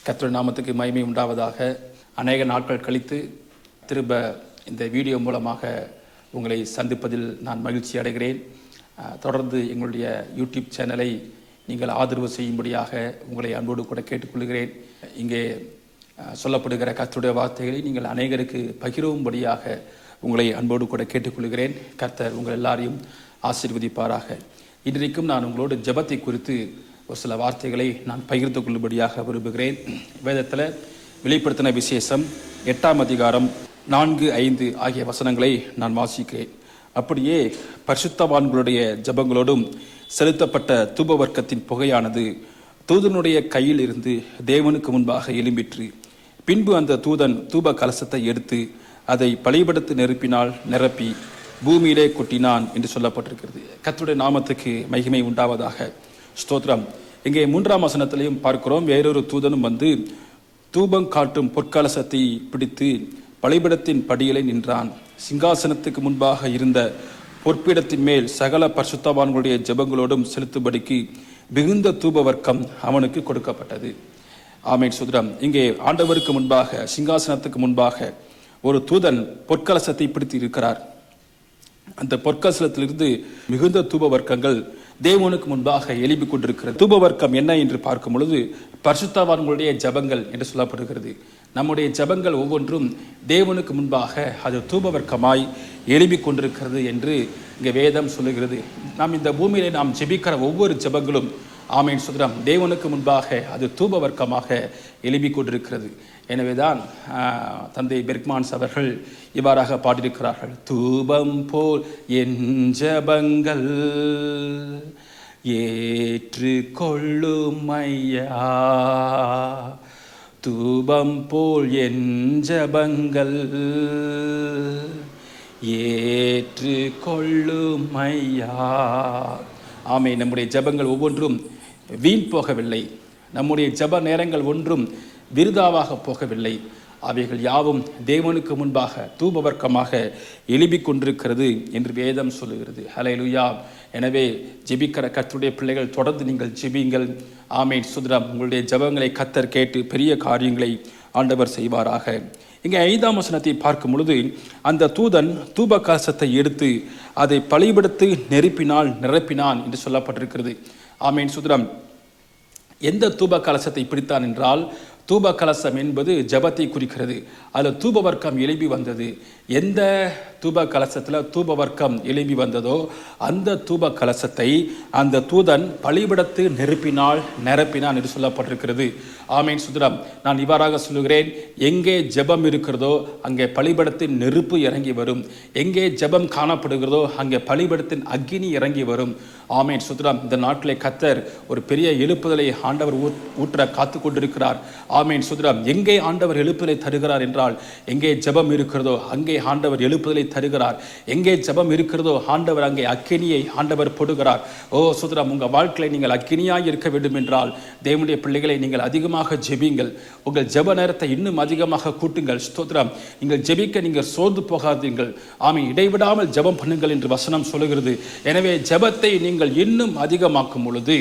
கர்த்தருடைய நாமத்துக்கு மகிமை உண்டாவதாக. அநேக நாட்கள் கழித்து திரும்ப இந்த வீடியோ மூலமாக உங்களை சந்திப்பதில் நான் மகிழ்ச்சி அடைகிறேன். தொடர்ந்து எங்களுடைய யூடியூப் சேனலை நீங்கள் ஆதரவு செய்யும்படியாக உங்களை அன்போடு கூட கேட்டுக்கொள்கிறேன். இங்கே சொல்லப்படுகிற கர்த்தருடைய வார்த்தைகளை நீங்கள் அநேகருக்கு பகிரும்படியாக உங்களை அன்போடு கூட கேட்டுக்கொள்கிறேன். கர்த்தர் உங்கள் எல்லாரையும் ஆசீர்வதிப்பாராக. இன்றைக்கும் நான் உங்களோடு ஜெபத்தை குறித்து ஒரு சில வார்த்தைகளை நான் பகிர்ந்து கொள்ளும்படியாக விரும்புகிறேன். வேதத்தில் வெளிப்படுத்தின விசேஷம் 8ஆம் அதிகாரம் 4, 5 ஆகிய வசனங்களை நான் வாசிக்கிறேன். அப்படியே பரிசுத்தவான்களுடைய ஜெபங்களோடும் செலுத்தப்பட்ட தூபவர்க்கத்தின் புகையானது தூதனுடைய கையில் இருந்து தேவனுக்கு முன்பாக எழும்பிற்று. பின்பு அந்த தூதன் தூப கலசத்தை எடுத்து அதை பலிபீடத்து நெருப்பினால் நிரப்பி பூமியிலே கொட்டினான் என்று சொல்லப்பட்டிருக்கிறது. கர்த்தருடைய நாமத்துக்கு மகிமை உண்டாவதாக. ஸ்தோத்திரம். இங்கே 3ஆம் வசனத்திலையும் பார்க்கிறோம், வேறொரு தூதனும் வந்து தூபம் காட்டும் பொற்கலசத்தை பிடித்து பலிபீடத்தின் படியிலே நின்றான். சிங்காசனத்துக்கு முன்பாக இருந்த பொற்பீடத்தின் மேல் சகல பரிசுத்தவான்களுடைய ஜெபங்களோடும் செலுத்தும்படிக்கு மிகுந்த தூப வர்க்கம் அவனுக்கு கொடுக்கப்பட்டது. ஆமென். ஸ்தோத்திரம். இங்கே ஆண்டவருக்கு முன்பாக, சிங்காசனத்துக்கு முன்பாக ஒரு தூதன் பொற்கலசத்தை பிடித்து இருக்கிறார். அந்த பொற்கலசத்திலிருந்து மிகுந்த தூப வர்க்கங்கள் தேவனுக்கு முன்பாக எழுப்பிக் கொண்டிருக்கிறது. தூப வர்க்கம் என்ன என்று பார்க்கும் பொழுது பரிசுத்தவான்களுடைய ஜெபங்கள் என்று சொல்லப்படுகிறது. நம்முடைய ஜெபங்கள் ஒவ்வொன்றும் தேவனுக்கு முன்பாக அது தூப வர்க்கமாய் எழுப்பிக் கொண்டிருக்கிறது என்று இங்கே வேதம் சொல்லுகிறது. நாம் இந்த பூமியிலே நாம் ஜெபிக்கிற ஒவ்வொரு ஜெபங்களும், ஆமென் ஸ்தோத்திரம், தேவனுக்கு முன்பாக அது தூப வர்க்கமாக எழுப்பிக் கொண்டிருக்கிறது. எனவேதான் தந்தை பெர்க்மான்ஸ் அவர்கள் இவ்வாறாக பாடியிருக்கிறார்கள், தூபம் போல் என் ஜெபங்கள் ஏற்று கொள்ளும் ஐயா, தூபம் போல் என் ஜெபங்கள் ஏற்று கொள்ளும் ஐயா. ஆமென். நம்முடைய ஜெபங்கள் ஒவ்வொன்றும் வீண் போகவில்லை. நம்முடைய ஜெப நேரங்கள் ஒன்றும் விருதாவாக போகவில்லை. அவைகள் யாவும் தேவனுக்கு முன்பாக தூபவர்க்கமாக எழுப்பிக் கொண்டிருக்கிறது என்று வேதம் சொல்லுகிறது. ஹல்லேலூயா. எனவே ஜெபிக்கிற கர்த்தருடைய பிள்ளைகள் தொடர்ந்து நீங்கள் ஜெபியுங்கள். ஆமென். ஸ்தோத்திரம். உங்களுடைய ஜெபங்களை கர்த்தர் கேட்டு பெரிய காரியங்களை ஆண்டவர் செய்வாராக. இங்கே 5ஆம் வசனத்தை பார்க்கும் பொழுது அந்த தூதன் தூப கலசத்தை எடுத்து அதை பலிபீடத்து நெருப்பினால் நிரப்பினான் என்று சொல்லப்பட்டிருக்கிறது. ஆமென். ஸ்தோத்திரம். எந்த தூப கலசத்தை பிடித்தான் என்றால், தூப கலசம் என்பது ஜெபத்தை குறிக்கிறது. அதில் தூப வர்க்கம் எழும்பி வந்தது. எந்த தூப கலசத்தில் தூப வர்க்கம் எழும்பி வந்ததோ அந்த தூப கலசத்தை அந்த தூதன் பலிபீடத்து நெருப்பினால் நிரப்பினான் என்று சொல்லப்பட்டிருக்கிறது. ஆமென் ஸ்தோத்திரம். நான் இவ்வாறாக சொல்லுகிறேன், எங்கே ஜெபம் இருக்கிறதோ அங்கே பலிபீடத்தின் நெருப்பு இறங்கி வரும். எங்கே ஜெபம் காணப்படுகிறதோ அங்கே பலிபீடத்தின் அக்கினி இறங்கி வரும். ஆமென் ஸ்தோத்திரம். இந்த நாட்டிலே கர்த்தர் ஒரு பெரிய எழுப்புதலை ஆண்டவர் ஊற்ற காத்து கொண்டிருக்கிறார். ஆமென் ஸ்தோத்திரம். எங்கே ஆண்டவர் எழுப்புதலை தருகிறார் என்றால், எங்கே ஜெபம் இருக்கிறதோ அங்கே ஆண்டவர் எழுப்புதலை தருகிறார். எங்கே ஜெபம் இருக்கிறதோ ஆண்டவர் அங்கே அக்கினியை ஆண்டவர் போடுகிறார். ஓ ஸ்தோத்திரம். உங்கள் வாழ்க்கையில் நீங்கள் அக்கினியாய் இருக்க வேண்டும் என்றால் தேவனுடைய பிள்ளைகளை நீங்கள் அதிகமாக ஜெபியுங்கள். உங்கள் ஜெப நேரத்தை இன்னும் அதிகமாக கூட்டுங்கள். ஸ்தோத்திரம். நீங்கள் ஜெபிக்க நீங்கள் சோர்ந்து போகாதீர்கள். ஆமென். இடைவிடாமல் ஜெபம் பண்ணுங்கள் என்று வசனம் சொல்லுகிறது. எனவே ஜெபத்தை நீங்கள் இன்னும் அதிகமாக்கும் பொழுது,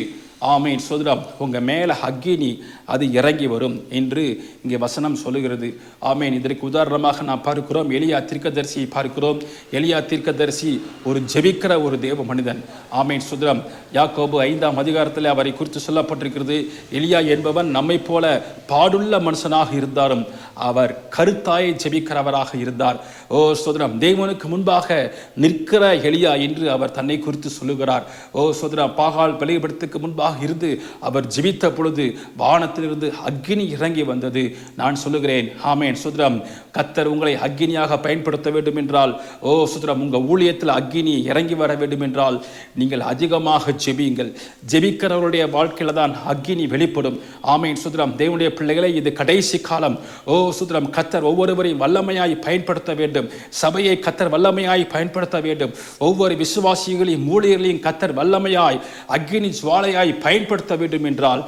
ஆமென் ஸ்தோத்திரம், உங்கள் மேலே அக்கினி அது இறங்கி வரும் என்று இங்கே வசனம் சொல்லுகிறது. ஆமென். இதற்கு உதாரணமாக நாம் பார்க்கிறோம், எலியா தீர்க்கதரிசியை பார்க்கிறோம். எலியா தீர்க்கதரிசி ஒரு ஜெபிக்கிற ஒரு தேவ மனிதன். ஆமென் ஸ்தோத்திரம். யாக்கோபு 5ஆம் அதிகாரத்தில் அவரை குறித்து சொல்லப்பட்டிருக்கிறது. எலியா என்பவன் நம்மை போல பாடுள்ள மனுஷனாக இருந்தாலும் அவர் கருத்தாயை ஜெபிக்கிறவராக இருந்தார். ஓ ஸ்தோத்திரம். தேவனுக்கு முன்பாக நிற்கிற எலியா என்று அவர் தன்னை குறித்து சொல்லுகிறார். ஓ ஸ்தோத்திரம். பாகால் பலிபீடத்துக்கு முன்பாக இருந்து அவர் ஜெபித்த பொழுது வானத்திலிருந்து அக்கினி இறங்கி வந்தது. நான் சொல்லுகிறேன், ஆமென் ஸ்தோத்திரம், கர்த்தர் உங்களை அக்கினியாக பயன்படுத்த வேண்டும் என்றால், ஓ ஸ்தோத்திரம், உங்கள் ஊழியத்தில் அக்கினி இறங்கி வர வேண்டும் என்றால் நீங்கள் அதிகமாக ஜெபியுங்கள். ஜெபிக்கிறவருடைய வாழ்க்கையில் தான் அக்கினி வெளிப்படும். ஆமென் ஸ்தோத்திரம். தேவனுடைய பிள்ளைகளை, இது கடைசி காலம். ஓ ஸ்தோத்திரம். கர்த்தர் ஒவ்வொருவரையும் வல்லமையாய் பயன்படுத்த வேண்டும். சபையை கர்த்தர் வல்லமையாய் பயன்படுத்த வேண்டும். ஒவ்வொரு விசுவாசிகளையும் ஊழியர்களையும் கர்த்தர் வல்லமையாய் அக்கினி ஜுவாலையாய் பயன்படுத்த வேண்டும் என்றால்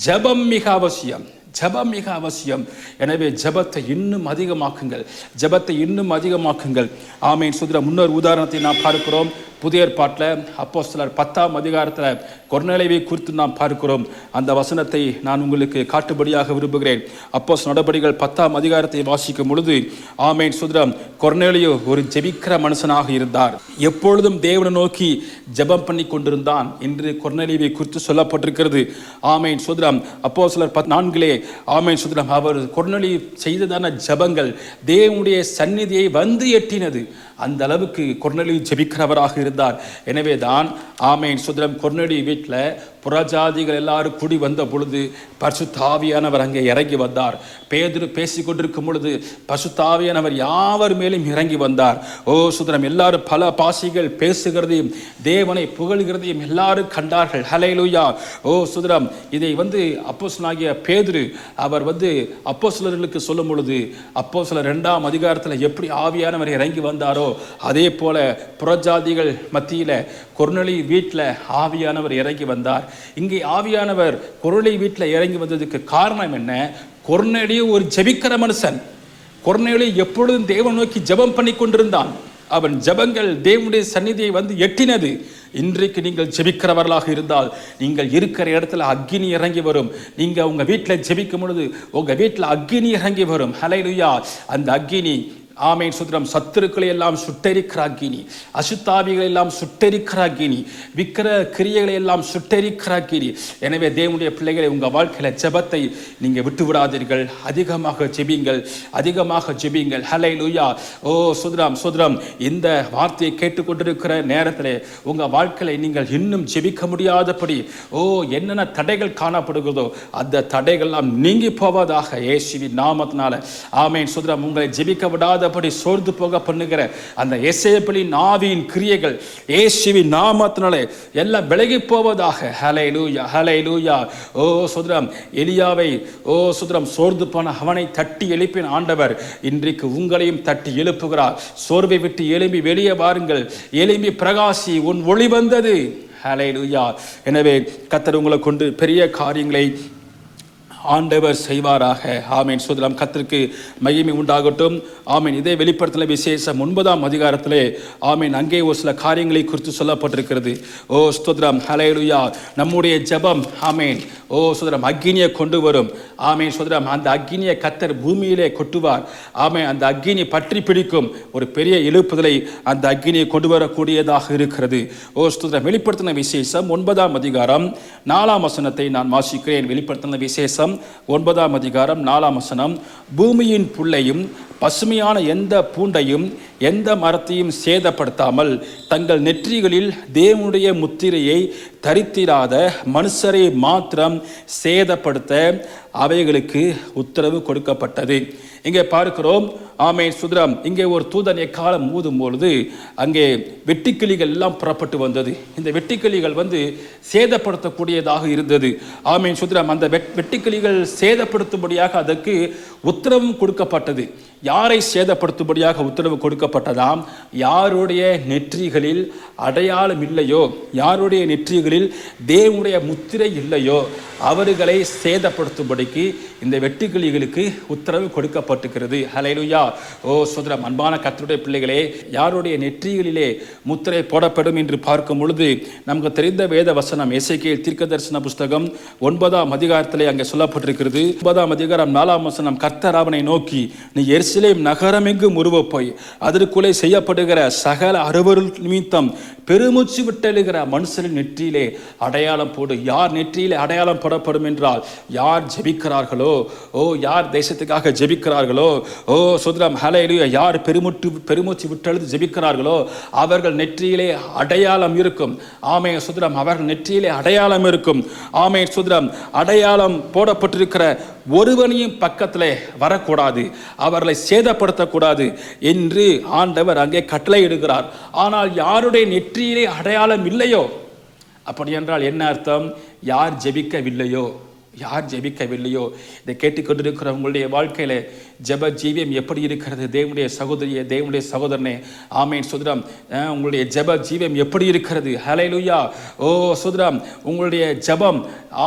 ஜெபம் மிக அவசியம். ஜெபம் மிக அவசியம். எனவே ஜெபத்தை இன்னும் அதிகமாக்குங்கள். ஜெபத்தை இன்னும் அதிகமாக்குங்கள். ஆமென் ஸ்தோத்திரம். முன்னொரு உதாரணத்தை நாம் பார்க்கிறோம். புதிய ஏற்பாட்டில் அப்போஸ்தலர் 10ஆம் அதிகாரத்தில் கொர்நேலியுவை குறித்து நாம் பார்க்கிறோம். அந்த வசனத்தை நான் உங்களுக்கு காட்டுபடியாக விரும்புகிறேன். அப்போஸ்தலர் நடபடிகள் 10ஆம் அதிகாரத்தை வாசிக்கும் பொழுது ஆமென் சுதரம் கொர்நேலியு ஒரு ஜெபிக்கிற மனுஷனாக இருந்தார். எப்பொழுதும் தேவனை நோக்கி ஜெபம் பண்ணி கொண்டிருந்தான் என்று கொர்நேலியுவை குறித்து சொல்லப்பட்டிருக்கிறது. ஆமென் சுதரம் அப்போஸ்தலர் 14 ஆமென் சுதரம் அவர் கொர்நேலியு செய்ததான ஜெபங்கள் தேவனுடைய சந்நிதியை வந்து எட்டினது. அந்த அளவுக்கு கொர்நேலியு ஜெபிக்கிறவராக இருந்தார். எனவே தான் ஆமென் சுதரம் கொர்நேலியு வீட்டில் புறஜாதிகள் எல்லாரும் கூடி வந்த பொழுது பரிசுத்த ஆவியானவர் அங்கே இறங்கி வந்தார். பேதுரு பேசிக் கொண்டிருக்கும் பொழுது பரிசுத்த ஆவியானவர் யாவர் மேலும் இறங்கி வந்தார். ஓ சுதரம் எல்லாரும் பல பாஷைகள் பேசுகிறதையும் தேவனை புகழ்கிறதையும் எல்லாரும் கண்டார்கள். ஹல்லேலூயா. ஓ சுதரம் இதை அப்போஸ்தலனாகிய பேதுரு அவர் அப்போஸ்தலர்களுக்கு சொல்லும் பொழுது அப்போஸ்தலர் 2ஆம் அதிகாரத்தில் எப்படி ஆவியானவர் இறங்கி வந்தாரோ அதே போல புறஜாதிகள் மத்தியில் கொர்நேலியு வீட்டில் ஆவியானவர் இறங்கி வந்தார். இங்கே ஆவியானவர் கொர்நேலியு வீட்டில் இறங்கி வந்ததுக்கு காரணம் என்ன? கொர்நேலியு ஒரு ஜெபிக்கிற மனுஷன். கொர்நேலியு எப்பொழுதும் தேவனை நோக்கி ஜெபம் பண்ணி கொண்டிருந்தான். அவன் ஜெபங்கள் தேவனுடைய சந்நிதியை வந்து எட்டினது. இன்றைக்கு நீங்கள் ஜெபிக்கிறவர்களாக இருந்தால் நீங்கள் இருக்கிற இடத்துல அக்கினி இறங்கி வரும். நீங்கள் உங்கள் வீட்டில் ஜெபிக்கும் பொழுது உங்கள் வீட்டில் அக்கினி இறங்கி வரும். ஹல்லேலூயா. அந்த அக்கினி ஆமென் சுதரம் சத்துருக்களை எல்லாம் சுட்டெரிக்கிற அக்கினி, அசுத்தாவிகளை எல்லாம் சுட்டெரிக்கிற அக்கினி, விக்கிர கிரியைகளை எல்லாம் சுட்டெரிக்கிற அக்கினி. எனவே தேவனுடைய பிள்ளைகளை உங்கள் வாழ்க்கையில் ஜெபத்தை நீங்கள் விட்டு விடாதீர்கள். அதிகமாக ஜெபிங்கள், அதிகமாக ஜெபிங்கள். ஹல்லேலூயா. ஓ சுதரம் இந்த வார்த்தையை கேட்டுக்கொண்டிருக்கிற நேரத்தில் உங்கள் வாழ்க்கையில் நீங்கள் இன்னும் ஜெபிக்க முடியாதபடி என்னென்ன தடைகள் காணப்படுகிறதோ அந்த தடைகள்லாம் நீங்கி போவதாக இயேசுவின் நாமத்தினால. ஆமென் சுதரம் உங்களை ஜெபிக்க விடாத சோர்ந்து போக பண்ணுகிற அந்த எசேபேலின் ஆவியின் கிரியைகள் இயேசுவின் நாமத்தினாலே எல்லாம் விலகி போவதாக. ஹல்லேலூயா. ஹல்லேலூயா. ஓ சுதரம் எலியாவை சுதரம் சோர்ந்து போன அவனை தட்டி எழுப்பின ஆண்டவர் இன்றைக்கு உங்களையும் தட்டி எழுப்புகிறார். சோர்வை விட்டு எழும்பி வெளியே வாருங்கள், எழும்பி பிரகாசி, உன் ஒளி வந்தது. ஹல்லேலூயா. எனவே கர்த்தர் உங்களை கொண்டு பெரிய காரியங்களை ஆண்டவர் செய்வாராக. ஆமீன் சுதரம் கர்த்தருக்கு மகிமை உண்டாகட்டும். ஆமீன். இதே வெளிப்படுத்தல விசேஷம் 9ஆம் அதிகாரத்திலே ஆமீன் அங்கே ஒரு சில காரியங்களை குறித்து சொல்லப்பட்டிருக்கிறது. ஓ ஸ்தோத்திரம். ஹல்லேலூயா. நம்முடைய ஜெபம் ஆமீன் சுதரம் அக்கினியை கொண்டு வரும். ஆமீன் சுதரம் அந்த அக்கினியை கர்த்தர் பூமியிலே கொட்டுவார். ஆமீன். அந்த அக்கினி பற்றி பிடிக்கும். ஒரு பெரிய எழுப்புதலை அந்த அக்கினியை கொண்டு வரக்கூடியதாக இருக்கிறது. ஓ ஸ்தோத்திரம். வெளிப்படுத்தின விசேஷம் 9ஆம் அதிகாரம் 4ஆம் வசனத்தை நான் வாசிக்கிறேன். வெளிப்படுத்தின விசேஷம் 9ஆம் அதிகாரம் 4ஆம் வசனம். பூமியின் புல்லையும் பசுமையான எந்த பூண்டையும் எந்த மரத்தையும் சேதப்படுத்தாமல் தங்கள் நெற்றிகளில் தேவனுடைய முத்திரையை தரித்திராத மனுஷரை மாத்திரம் சேதப்படுத்த அவைகளுக்கு உத்தரவு கொடுக்கப்பட்டது. இங்கே பார்க்கிறோம். ஆமென் சுதரம் இங்கே ஒரு தூதன் எக்காலம் ஊதும் பொழுது அங்கே வெட்டுக்கிளிகள் எல்லாம் புறப்பட்டு வந்தது. இந்த வெட்டுக்கிளிகள் சேதப்படுத்தக்கூடியதாக இருந்தது. ஆமென் சுதரம் அந்த வெட்டுக்கிளிகள் சேதப்படுத்தும்படியாக அதற்கு உத்தரவும் கொடுக்கப்பட்டது. யாரை சேதப்படுத்தும்படியாக உத்தரவு கொடுக்கப்பட்டதாம்? யாருடைய நெற்றிகளில் அடையாளம் இல்லையோ, யாருடைய நெற்றிகளில் தேவனுடைய முத்திரை இல்லையோ அவர்களை சேதப்படுத்தும்படிக்கு இந்த வெட்டுக்கிளிகளுக்கு உத்தரவு கொடுக்கப்பட்டிருக்கிறது. ஹல்லேலூயா. ஓ சுதரம் அன்பான கர்த்தருடைய பிள்ளைகளே, யாருடைய நெற்றிகளிலே முத்திரை போடப்படும் என்று பார்க்கும் பொழுது நமக்கு தெரிந்த வேத வசனம் எசேக்கியேல் தீர்க்கதரிசன புஸ்தகம் 9ஆம் அதிகாரத்திலே அங்கே சொல்லப்பட்டிருக்கிறது. 9ஆம் அதிகாரம் 4ஆம் வசனம். கர்த்தர் அவனை நோக்கி, நீ எருசலேம் நகரமெங்கும் உருவ போய் அதற்குள்ளே செய்யப்படுகிற சகல அருவருள் நிமித்தம் பெருமூச்சு விட்டெழுகிற மனுஷனின் நெற்றியிலே அடையாளம் போடு. யார் நெற்றியிலே அடையாளம் போடப்படும் என்றால் யார் ஜெபிக்கிறார்களோ, யார் தேசத்துக்காக ஜெபிக்கிறார்களோ, சுதரம் ஹல்லேலூயா, யார் பெருமூச்சு விட்டெழுது ஜெபிக்கிறார்களோ அவர்கள் நெற்றியிலே அடையாளம் இருக்கும். ஆமே சுதரம் அவர்கள் நெற்றியிலே அடையாளம் இருக்கும். ஆமே சுதரம் அடையாளம் போடப்பட்டிருக்கிற ஒருவனையும் பக்கத்திலே வரக்கூடாது, அவர்களை சேதப்படுத்தக்கூடாது என்று ஆண்டவர் அங்கே கட்டளையிடுகிறார். ஆனால் யாருடைய நெற்றியிலே அடையாளம் இல்லையோ, அப்படி என்றால் என்ன அர்த்தம்? யார் ஜெபிக்கவில்லையோ, யார் ஜெபிக்கவில்லையோ, இதை கேட்டுக்கொண்டிருக்கிற உங்களுடைய வாழ்க்கையில ஜெப ஜீவியம் எப்படி இருக்கிறது? தேவனுடைய சகோதரியே, தேவனுடைய சகோதரனே, ஆமேன் சுதரம், உங்களுடைய ஜெப ஜீவியம் எப்படி இருக்கிறது? ஹல்லேலூயா. ஓ சுதரம், உங்களுடைய ஜெபம்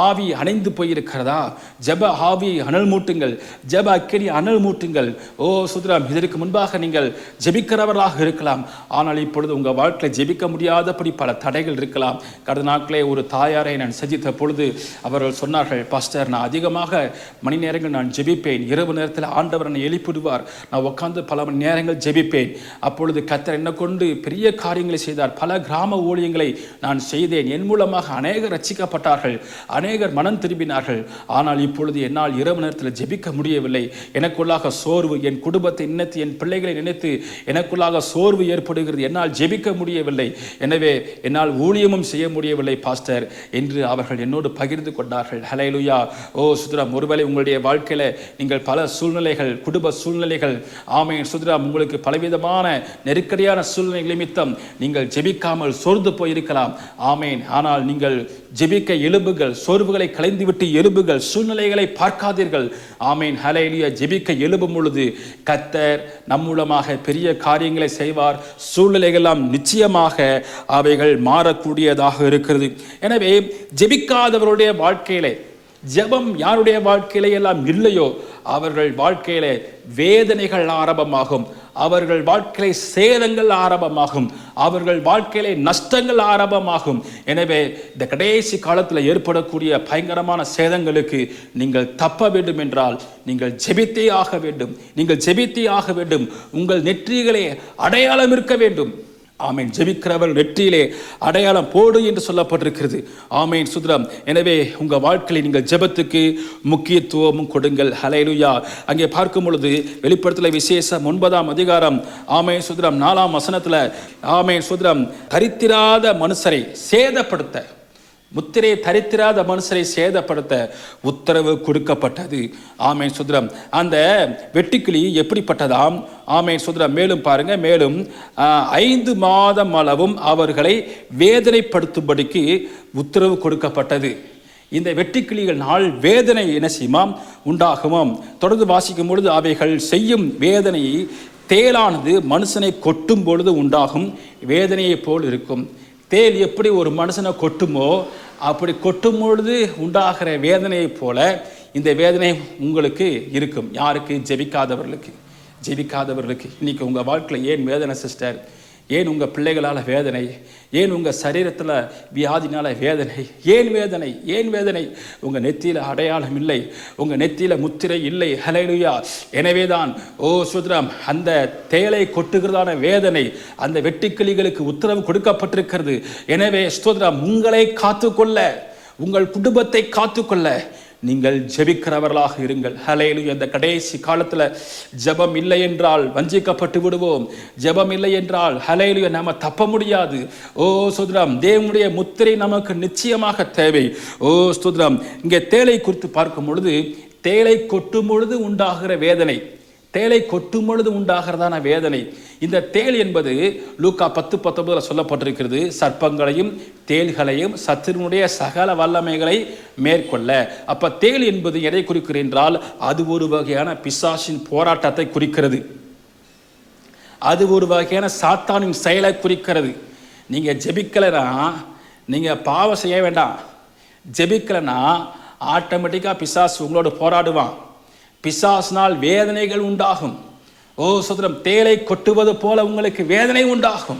ஆவி அணைந்து போயிருக்கிறதா? ஜெப ஆவி அனல் மூட்டுங்கள், ஜெப அக்கினி அனல் மூட்டுங்கள். ஓ சுதரம், இதற்கு முன்பாக நீங்கள் ஜெபிக்கிறவர்களாக இருக்கலாம், ஆனால் இப்பொழுது உங்கள் வாழ்க்கையில் ஜெபிக்க முடியாதபடி பல தடைகள் இருக்கலாம். கடந்த நாட்களே ஒரு தாயாரை நான் சந்தித்த பொழுது அவர்கள் சொன்னார்கள், பாஸ்டர், நான் அதிகமாக மணி நேரங்கள் நான் ஜெபிப்பேன், இரவு நேரத்தில் ஆண்டவர் என்னை எழுப்பிடுவார், நான் உட்கார்ந்து பல மணி நேரங்கள் ஜெபிப்பேன். அப்பொழுது கர்த்தர் என்னை கொண்டு பெரிய காரியங்களை செய்தார், பல கிராம ஊழியங்களை நான் செய்தேன், என் மூலமாக அநேகர் ரட்சிக்கப்பட்டார்கள், அநேகர் மனம் திரும்பினார்கள். ஆனால் இப்பொழுது என்னால் இரவு நேரத்தில் ஜெபிக்க முடியவில்லை. எனக்குள்ளாக சோர்வு, என் குடும்பத்தை நினைத்து, என் பிள்ளைகளை நினைத்து எனக்குள்ளாக சோர்வு ஏற்படுகிறது, என்னால் ஜெபிக்க முடியவில்லை, எனவே என்னால் ஊழியமும் செய்ய முடியவில்லை பாஸ்டர் என்று அவர்கள் என்னோடு பகிர்ந்து கொண்டார்கள். ஹல்லேலூயா. ஓ சுதரம், ஒருவேளை உங்களுடைய வாழ்க்கையில நீங்கள் பல சூழ்நிலைகள், குடும்ப சூழ்நிலைகள், ஆமேன் சுதரம், உங்களுக்கு பலவிதமான நெருக்கடியான சூழ்நிலை நிமித்தம் நீங்கள் ஜெபிக்காமல் சோர்ந்து போயிருக்கலாம். ஆமேன். ஆனால் நீங்கள் ஜெபிக்க எழும்புகள், சோர்வுகளை களைந்துவிட்டு எழும்புகள், சூழ்நிலைகளை பார்க்காதீர்கள். ஆமேன். ஹல்லேலூயா. ஜெபிக்க எழும்பும் பொழுது கர்த்தர் நம் மூலமாக பெரிய காரியங்களை செய்வார். சூழ்நிலைகளெல்லாம் நிச்சயமாக அவைகள் மாறக்கூடியதாக இருக்கிறது. எனவே ஜெபிக்காதவருடைய வாழ்க்கையிலே, ஜெபம் யாருடைய வாழ்க்கையிலே எல்லாம் இல்லையோ அவர்கள் வாழ்க்கையிலே வேதனைகள் ஆரம்பமாகும், அவர்கள் வாழ்க்கையிலே சேதங்கள் ஆரம்பமாகும், அவர்கள் வாழ்க்கையிலே நஷ்டங்கள் ஆரம்பமாகும். எனவே இந்த கடைசி காலத்தில் ஏற்படக்கூடிய பயங்கரமான சேதங்களுக்கு நீங்கள் தப்ப வேண்டும் என்றால் நீங்கள் ஜெபித்தே ஆக வேண்டும், நீங்கள் ஜெபித்தே ஆக வேண்டும். உங்கள் நெற்றிகளே அடையாளம் இருக்க வேண்டும். ஆமேன். ஜெபிக்கிறவர் நெற்றியிலே அடையாளம் போடு என்று சொல்லப்பட்டிருக்கிறது. ஆமேன் சுதரம். எனவே உங்கள் வாழ்க்கையில் நீங்கள் ஜெபத்துக்கு முக்கியத்துவமும் கொடுங்கள். ஹல்லேலூயா. அங்கே பார்க்கும் பொழுது வெளிப்படுத்தல் விசேஷம் 9ஆம் அதிகாரம், ஆமேன் சுதரம், 4ஆம் வசனத்தில், ஆமேன் சுதரம், தரித்திராத மனுஷரை சேதப்படுத்த, முத்திரையை தரித்திராத மனுஷரை சேதப்படுத்த உத்தரவு கொடுக்கப்பட்டது. ஆமேன் சுதரம். அந்த வெட்டுக்கிளி எப்படிப்பட்டதாம்? ஆமேன் சுதரம். மேலும் பாருங்க, மேலும் 5 மாதம் அளவும் அவர்களை வேதனைப்படுத்தும்படிக்கு உத்தரவு கொடுக்கப்பட்டது. இந்த வெட்டுக்கிளிகள் நாள் வேதனை என்ன செய்யுமாம்? உண்டாகுமாம். தொடர்ந்து வாசிக்கும் பொழுது, அவைகள் செய்யும் வேதனை தேளானது மனுஷனை கொட்டும் பொழுது உண்டாகும் வேதனையை போல் இருக்கும். தேல் எப்படி ஒரு மனுஷனை கொட்டுமோ அப்படி கொட்டும் பொழுது உண்டாகிற வேதனையை போல இந்த வேதனை உங்களுக்கு இருக்கும். யாருக்கு? ஜெபிக்காதவர்களுக்கு. ஜெபிக்காதவர்களுக்கு இன்னைக்கு உங்கள் வாழ்க்கையில் ஏன் வேதனை சிஸ்டர்? ஏன் உங்கள் பிள்ளைகளால் வேதனை? ஏன் உங்கள் சரீரத்தில் வியாதினால வேதனை? ஏன் வேதனை? ஏன் வேதனை? உங்கள் நெத்தியில் அடையாளம் இல்லை, உங்கள் நெத்தியில் முத்திரை இல்லை. ஹல்லேலூயா. எனவே தான் ஓ சுதரம், அந்த தேலை கொட்டுகிறதான வேதனை அந்த வெட்டுக்கிளிகளுக்கு உத்தரவு கொடுக்கப்பட்டிருக்கிறது. எனவே ஸ்தோத்திரம், உங்களை காத்துக்கொள்ள, உங்கள் குடும்பத்தை காத்துக்கொள்ள நீங்கள் ஜெபிக்கிறவர்களாக இருங்கள். ஹல்லேலூயா. இந்த கடைசி காலத்தில் ஜெபம் இல்லை என்றால் வஞ்சிக்கப்பட்டு விடுவோம். ஜெபம் இல்லை என்றால் ஹல்லேலூயா நாம தப்ப முடியாது. ஓ ஸ்தோத்திரம், தேவனுடைய முத்திரை நமக்கு நிச்சயமாக தேவை. ஓ ஸ்தோத்திரம். இங்கே தேலை குறித்து பார்க்கும் பொழுது, தேலை கொட்டும் பொழுது உண்டாகிற வேதனை, தேலை கொட்டும் பொழுது உண்டாகிறதான வேதனை. இந்த தேல் என்பது லூக்கா 10:19 சொல்லப்பட்டிருக்கிறது, சர்ப்பங்களையும் தேள்களையும் சத்துருனுடைய சகல வல்லமைகளை மேற்கொள்ள. அப்ப தேல் என்பது எதை குறிக்கிறது என்றால், அது ஒரு வகையான பிசாசின் போராட்டத்தை குறிக்கிறது, அது ஒரு வகையான சாத்தானின் செயலை குறிக்கிறது. நீங்க ஜெபிக்கலைன்னா நீங்க பாவம் செய்ய வேண்டாம். ஜெபிக்கலைன்னா ஆட்டோமேட்டிக்காக பிசாசு உங்களோட போராடுவான். பிசாசினால் வேதனைகள் உண்டாகும். ஓ சுதரம், தேலை கொட்டுவது போல உங்களுக்கு வேதனை உண்டாகும்.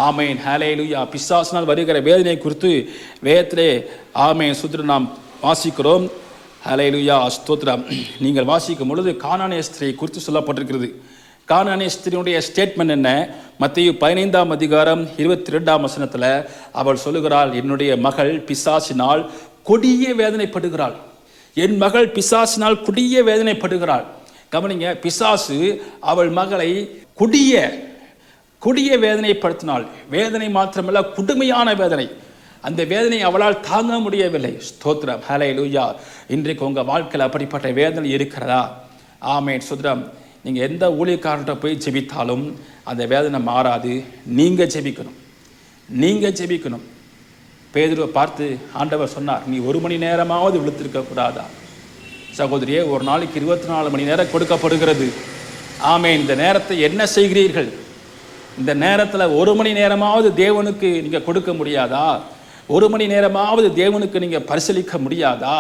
ஆமேன். ஹல்லேலூயா. பிசாசினால் வருகிற வேதனை குறித்து வேதத்திலே ஆமேன் சுதரம் நாம் வாசிக்கிறோம். ஹல்லேலூயா. ஸ்தோத்திரம். நீங்கள் வாசிக்கும் பொழுது கானானிய ஸ்திரீ குறித்து சொல்லப்பட்டிருக்கிறது. கானானிய ஸ்திரீனுடைய ஸ்டேட்மெண்ட் என்ன? மத்தேயு 15ஆம் அதிகாரம் 22ஆம் வசனத்தில் அவள் சொல்லுகிறாள், என்னுடைய மகள் பிசாசினால் கொடிய வேதனைப்படுகிறாள். என் மகள் பிசாசினால் கொடிய வேதனைப்படுகிறாள். கவனிங்க, பிசாசு அவள் மகளை கொடிய வேதனைப்படுத்தினாள். வேதனை மாத்திரமல்ல, கொடுமையான வேதனை. அந்த வேதனை அவளால் தாங்க முடியவில்லை. ஸ்தோத்திரம். ஹல்லேலூயா. இன்றைக்கு உங்கள் வாழ்க்கையில் அப்படிப்பட்ட வேதனை இருக்கிறதா? ஆமேன் சுதரம். நீங்கள் எந்த ஊழியக்காரர்கிட்ட போய் ஜெபித்தாலும் அந்த வேதனை மாறாது. நீங்கள் ஜெபிக்கணும், நீங்கள் ஜெபிக்கணும். பேதுருவை பார்த்து ஆண்டவர் சொன்னார், நீ 1 மணி நேரமாவது விழுத்திருக்க கூடாதா? சகோதரியே, ஒரு நாளைக்கு 24 மணி நேரம் கொடுக்கப்படுகிறது. ஆமென். இந்த நேரத்தை என்ன செய்கிறீர்கள்? இந்த நேரத்தில் 1 மணி நேரமாவது தேவனுக்கு நீங்கள் கொடுக்க முடியாதா? 1 மணி நேரமாவது தேவனுக்கு நீங்கள் பரிசீலிக்க முடியாதா?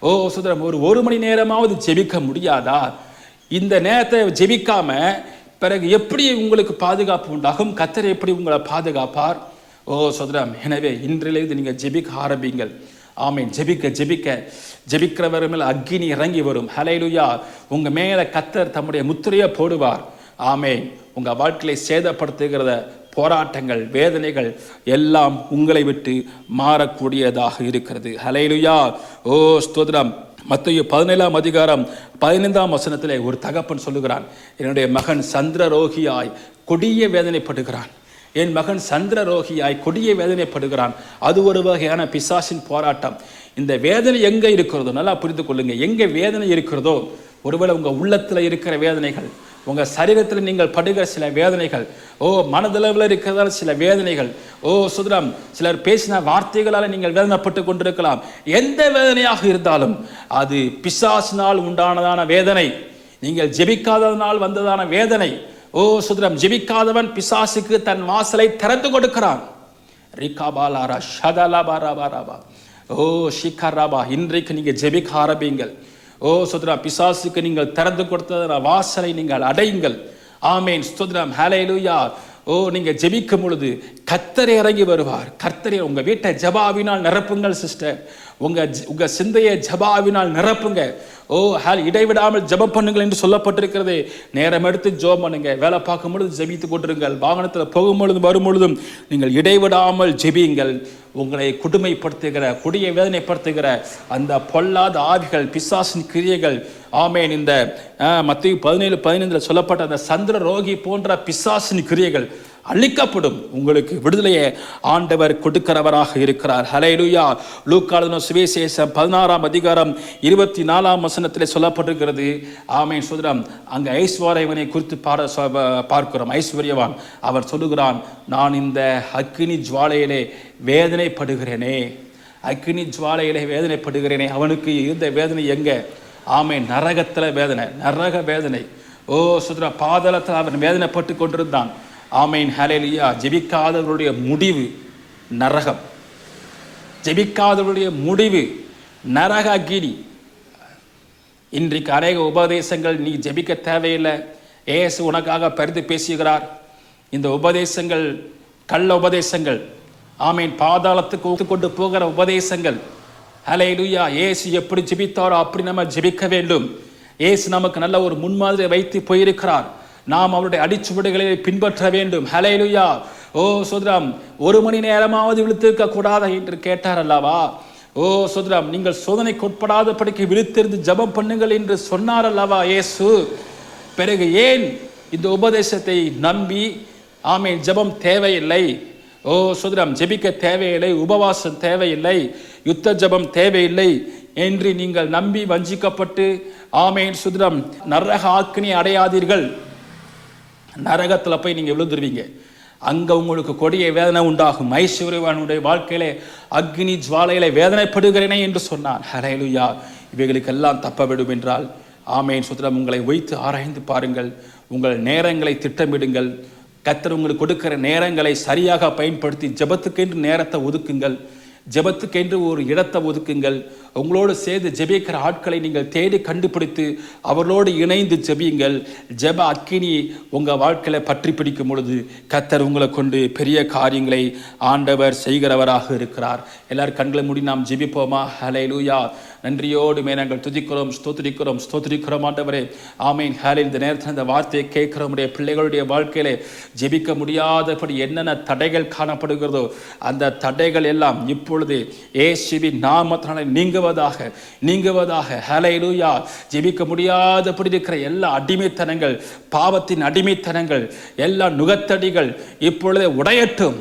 ஓ சுதரம், ஒரு மணி நேரமாவது ஜெபிக்க முடியாதா? இந்த நேரத்தை ஜெபிக்காம பிறகு எப்படி உங்களுக்கு பாதுகாப்பு உண்டாகும்? கர்த்தர் எப்படி உங்களை பாதுகாப்பார்? ஓ சுதரம், எனவே இன்றிலிருந்து நீங்கள் ஜெபிக்க ஆரம்பிங்கள். ஆமென். ஜெபிக்கிறவர் மேல் அக்கினி இறங்கி வரும். ஹல்லேலூயா. உங்க மேல கர்த்தர் தம்முடைய முத்திரையை போடுவார். ஆமென். உங்க வாழ்க்கையை சேதப்படுத்துகிற போராட்டங்கள், வேதனைகள் எல்லாம் உங்களை விட்டு மாறக்கூடியதாக இருக்கிறது. ஹல்லேலூயா. ஓ ஸ்தோத்திரம். மத்தேயு 17ஆம் அதிகாரம் 15ஆம் வசனத்திலே ஒரு தகப்பன் சொல்லுகிறான், என்னுடைய மகன் சந்திரரோகியாய் கொடிய வேதனைப்படுகிறான். என் மகன் சந்திரரோகியாய் கொடிய வேதனைப்படுகிறான். அது ஒரு வகையான பிசாசின் போராட்டம். இந்த வேதனை எங்கே இருக்கிறதோ, நல்லா புரிந்து கொள்ளுங்க, எங்கே வேதனை இருக்கிறதோ, ஒருவேளை உங்கள் உள்ளத்தில் இருக்கிற வேதனைகள், உங்கள் சரீரத்தில் நீங்கள் படுகிற சில வேதனைகள், ஓ மனதளவில் இருக்கிறதால சில வேதனைகள், ஓ சுதரம், சிலர் பேசின வார்த்தைகளால் நீங்கள் வேதனைப்பட்டு கொண்டிருக்கலாம். எந்த வேதனையாக இருந்தாலும் அது பிசாசினால் உண்டானதான வேதனை, நீங்கள் ஜெபிக்காததனால் வந்ததான வேதனை. ஓ சுதரம், ஜெபிக்காதவன் பிசாசுக்கு தன் வாசலை திறந்து கொடுக்கிறான். ரிகாபாலாரா ஷதலாபாராபாராபா. ஓ ஷிகராபா. இன்றைக்கு நீங்கள் ஜெபிக்க ஆரம்பிங்கள். ஓ சுதரா, பிசாசுக்கு நீங்கள் திறந்து கொடுத்த வாசலை நீங்கள் அடையுங்கள். ஆமேன். ஸ்தோத்திரம். ஹல்லேலூயா. ஓ நீங்க ஜெபிக்கும் பொழுது கர்த்தர் இறங்கி வருவார். கர்த்தரே உங்க வீட்டை ஜெபாவினால் நிரப்புங்கள் சிஸ்டர். உங்க சிந்தையை ஜெபாவினால் நிரப்புங்க. ஓ இடைவிடாமல் ஜெபம் பண்ணுங்கள் என்று சொல்லப்பட்டிருக்கிறது. நேரம் எடுத்து ஜெபம் பண்ணுங்க. வேலை பார்க்கும் பொழுது ஜெபித்து கொண்டிருங்கள். வாகனத்தில் போகும் பொழுதும் வரும் பொழுதும் நீங்கள் இடைவிடாமல் ஜெபியுங்கள். உங்களை கொடுமைப்படுத்துகிற, கொடிய வேதனைப்படுத்துகிற அந்த பொல்லாத ஆவிகள், பிசாசின் கிரியைகள், ஆமேன், இந்த மத்தேயு 17:15 சொல்லப்பட்ட அந்த சந்திர ரோகி போன்ற பிசாசின் கிரியைகள் அழிக்கப்படும். உங்களுக்கு விடுதலையை ஆண்டவர் கொடுக்கிறவராக இருக்கிறார். ஹல்லேலூயா. லூக்கா எழுதின சுவிசேஷம் 16ஆம் அதிகாரம் 24ஆம் வசனத்திலே சொல்லப்பட்டிருக்கிறது. ஆமென். சோதரம், அங்கே ஐஸ்வர்யவனை குறித்து பார்க்கிறோம். ஐஸ்வர்யவான் அவர் சொல்லுகிறான், நான் இந்த அக்கினி ஜுவாலையிலே வேதனைப்படுகிறேனே, அக்கினி ஜுவாலையிலே வேதனைப்படுகிறேனே. அவனுக்கு இருந்த வேதனை எங்க? ஆமென், நரகத்தில் வேதனை, நரக வேதனை. ஓ சுதர, பாதாளத்தில் அவன் வேதனைப்பட்டு கொண்டிருந்தான். ஆமென். ஹல்லேலூயா. ஜெபிக்காதவருடைய முடிவு நரகம். ஜெபிக்காதவருடைய முடிவு நரக அக்கினி. இன்றைக்கு அநேக உபதேசங்கள் நீ ஜெபிக்க தேவையில்லை, இயேசு உனக்காக பரிந்து பேசுகிறார். இந்த உபதேசங்கள் கள்ள உபதேசங்கள். ஆமென். பாதாளத்துக்கு கொண்டு போகிற உபதேசங்கள். ஹல்லேலூயா. இயேசு எப்படி ஜெபித்தாரோ அப்படி நம்ம ஜெபிக்க வேண்டும். இயேசு நமக்கு நல்ல ஒரு முன்மாதிரியை வைத்து போயிருக்கிறார். நாம் அவருடைய அடிச்சுவடுகளை பின்பற்ற வேண்டும். ஹல்லேலூயா. ஓ சோதரம், 1 மணி நேரமாவது விழித்திருக்க கூடாதா என்று கேட்டார் அல்லவா? ஓ சோதரம், நீங்கள் சோதனைக்கு உட்படாதபடிக்கு விழித்திருந்து ஜெபம் பண்ணுங்கள் என்று சொன்னார் அல்லவா இயேசு? பிறகு ஏன் இந்த உபதேசத்தை நம்பி ஆமென் ஜெபம் தேவையில்லை, ஓ சோதரம் ஜெபிக்க தேவையில்லை, உபவாசம் தேவையில்லை, யுத்த ஜெபம் தேவையில்லை என்று நீங்கள் நம்பி வஞ்சிக்கப்பட்டு ஆமென் சுதரம் நரக ஆக்கினை அடையாதீர்கள். நரகத்தில் போய் நீங்கள் விழுந்துருவீங்க. அங்கே உங்களுக்கு கொடிய வேதனை உண்டாகும். ஐஸ்வர்யவானுடைய வாழ்க்கையிலே அக்னி ஜுவாலையில வேதனைப்படுகிறேனே என்று சொன்னான். ஹல்லேலூயா. இவைகளுக்கெல்லாம் தப்ப விடும் என்றால் ஆமென் சுதரம், உங்களை வைத்து ஆராய்ந்து பாருங்கள். உங்கள் நேரங்களை திட்டமிடுங்கள். கர்த்தர் உங்களுக்கு கொடுக்கிற நேரங்களை சரியாக பயன்படுத்தி ஜெபத்துக்கென்று நேரத்தை ஒதுக்குங்கள். ஜெபத்துக்கென்று ஒரு இடத்தை ஒதுக்குங்கள். உங்களோடு சேர்ந்து ஜெபிக்கிற ஆட்களை நீங்கள் தேடி கண்டுபிடித்து அவர்களோடு இணைந்து ஜெபியுங்கள். ஜெப அக்கினி உங்கள் வாழ்க்கையில் பற்றி பிடிக்கும் பொழுது கர்த்தர் உங்களை கொண்டு பெரிய காரியங்களை ஆண்டவர் செய்கிறவராக இருக்கிறார். எல்லாரும் கண்களை மூடி நாம் ஜெபிப்போமா? ஹல்லேலூயா. நன்றியோடுமே நாங்கள் துதிக்கிறோம், ஸ்தோத்திரிக்கிறோம் ஆண்டவரே. ஆமென். ஹல்லேலூயா. இந்த நேரத்தில் இந்த வார்த்தையை கேட்கிறவருடைய பிள்ளைகளுடைய வாழ்க்கையிலே ஜெபிக்க முடியாதபடி என்னென்ன தடைகள் காணப்படுகிறதோ அந்த தடைகள் எல்லாம் இப்பொழுது இயேசுவின் நாமத்தினாலே நீங்க நீங்குவதாக. ஹல்லேலூயா. ஜெபிக்க முடியாதபடி இருக்கிற எல்லா அடிமைத்தனங்கள், பாவத்தின் அடிமைத்தனங்கள், எல்லா நுகத்தடிகள் இப்பொழுதே உடையட்டும்.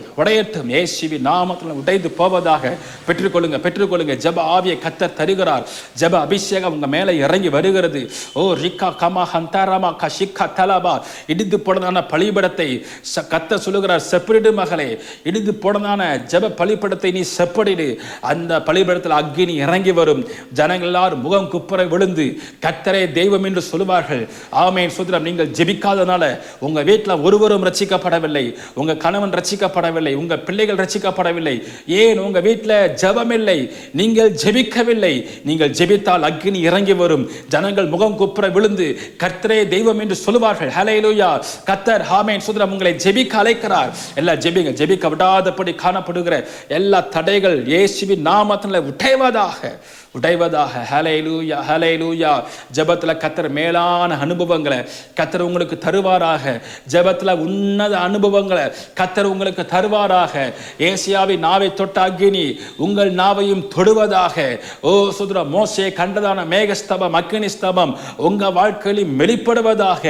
இயேசுவின் நாமத்தில் உடைந்து போவதாக. பெற்றுக்கொள்ளுங்க. ஜெப ஆவியை கர்த்தர் தருகிறார். ஜெப அபிஷேகம் உங்க மேலே இறங்கி வருகிறது. ஓ ரிக்கா கமா ஹந்தாரமா கஷிக்கா தலபா. இடிந்து போனதான பலிபடத்தை கர்த்தர் சொல்லுகிறார், செப்பரிடு மகளே, இடிந்து போனதான ஜெப பலிபடத்தை நீ செப்பரிடு. அந்த பலிபடத்தில் அக்கினி இறங்கி வரும். ஜனங்கள் எல்லாரும் முகம் குப்புற விழுந்து கர்த்தரே தெய்வம் என்று சொல்லுவார்கள். ஆமென். சோதரம், நீங்கள் ஜெபிக்காதனால உங்க வீட்டில் ஒருவரும் ரட்சிக்கப்படவில்லை, உங்க கணவன் ரட்சிக்கப்படவில்லை, உங்க பிள்ளைகள் ரட்சிக்கப்படவில்லை. ஏன்? உங்க வீட்டில் ஜெபம் இல்லை, நீங்கள் ஜெபிக்கவில்லை. நீங்கள் ஜெபித்தால் அக்கினி இறங்கி வரும். ஜனங்கள் முகம் குப்புற விழுந்து கர்த்தரே தெய்வம் என்று சொல்லுவார்கள். ஹல்லேலூயா. கர்த்தர் ஆமென் சோதரம் உங்களை ஜெபிக்க அழைக்கிறார். எல்லாம் ஜெபிக்க விடாதபடி காணப்படுகிற எல்லா தடைகள் இயேசுவின் நாமத்தினாலே உடைவதாக. ஹல்லேலூயா. ஜெபத்துல கர்த்தர் மேலான அனுபவங்களை கர்த்தர் உங்களுக்கு தருவாராக. ஜெபத்துல உன்னத அனுபவங்களை கர்த்தர் உங்களுக்கு தருவாராக. ஏசியாவின் நாவை தொட்ட அக்கினி உங்கள் நாவையும் தொடுவதாக. ஓ சுதர, மோசே கண்டதான மேகஸ்தபம், அக்கினி ஸ்தபம் உங்க வாழ்க்கையிலும் வெளிப்படுவதாக.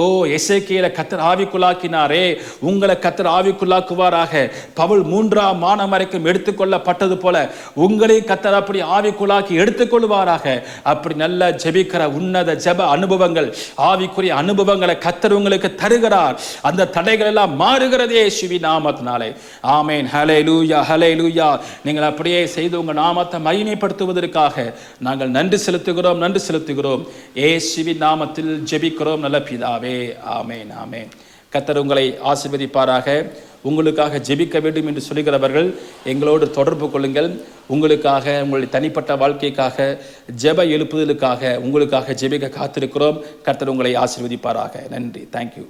ஓ எசேக்கியேலை கர்த்தர் ஆவிக்குள்ளாக்கினாரே, உங்களை கர்த்தர் ஆவிக்குள்ளாக்குவாராக. பவுல் 3ஆம் வானம் வரைக்கும் எடுத்துக்கொள்ளப்பட்டது போல உங்களையும் கர்த்தர் அப்படி ஆவிக்குள்ளாக்கி எடுத்துக்கொள்வாராக. அப்படி நல்ல ஜெபிக்கிற உன்னத ஜெப அனுபவங்கள், ஆவிக்குரிய அனுபவங்களை கர்த்தர் உங்களுக்கு தருகிறார். அந்த தடைகள் எல்லாம் மாறுகிறதே இயேசுவின் நாமத்தினாலே. ஆமென். ஹல்லேலூயா. நீங்கள் அப்படியே செய்து உங்க நாமத்தை மகிமைப்படுத்துவதற்காக நாங்கள் நன்றி செலுத்துகிறோம். இயேசுவின் நாமத்தில் ஜெபிக்கிறோம் நல்ல பிதாவே. ஆமென். கர்த்தர் உங்களை ஆசீர்வதிப்பாராக. உங்களுக்காக ஜெபிக்க வேண்டும் என்று சொல்லுகிறவர்கள் எங்களோடு தொடர்பு கொள்ளுங்கள். உங்களுக்காக, உங்களுடைய தனிப்பட்ட வாழ்க்கைக்காக, ஜெப எழுப்புதலுக்காக உங்களுக்காக ஜெபிக்க காத்திருக்கிறோம். கர்த்தர் உங்களை ஆசீர்வதிப்பாராக. நன்றி. தேங்க்யூ.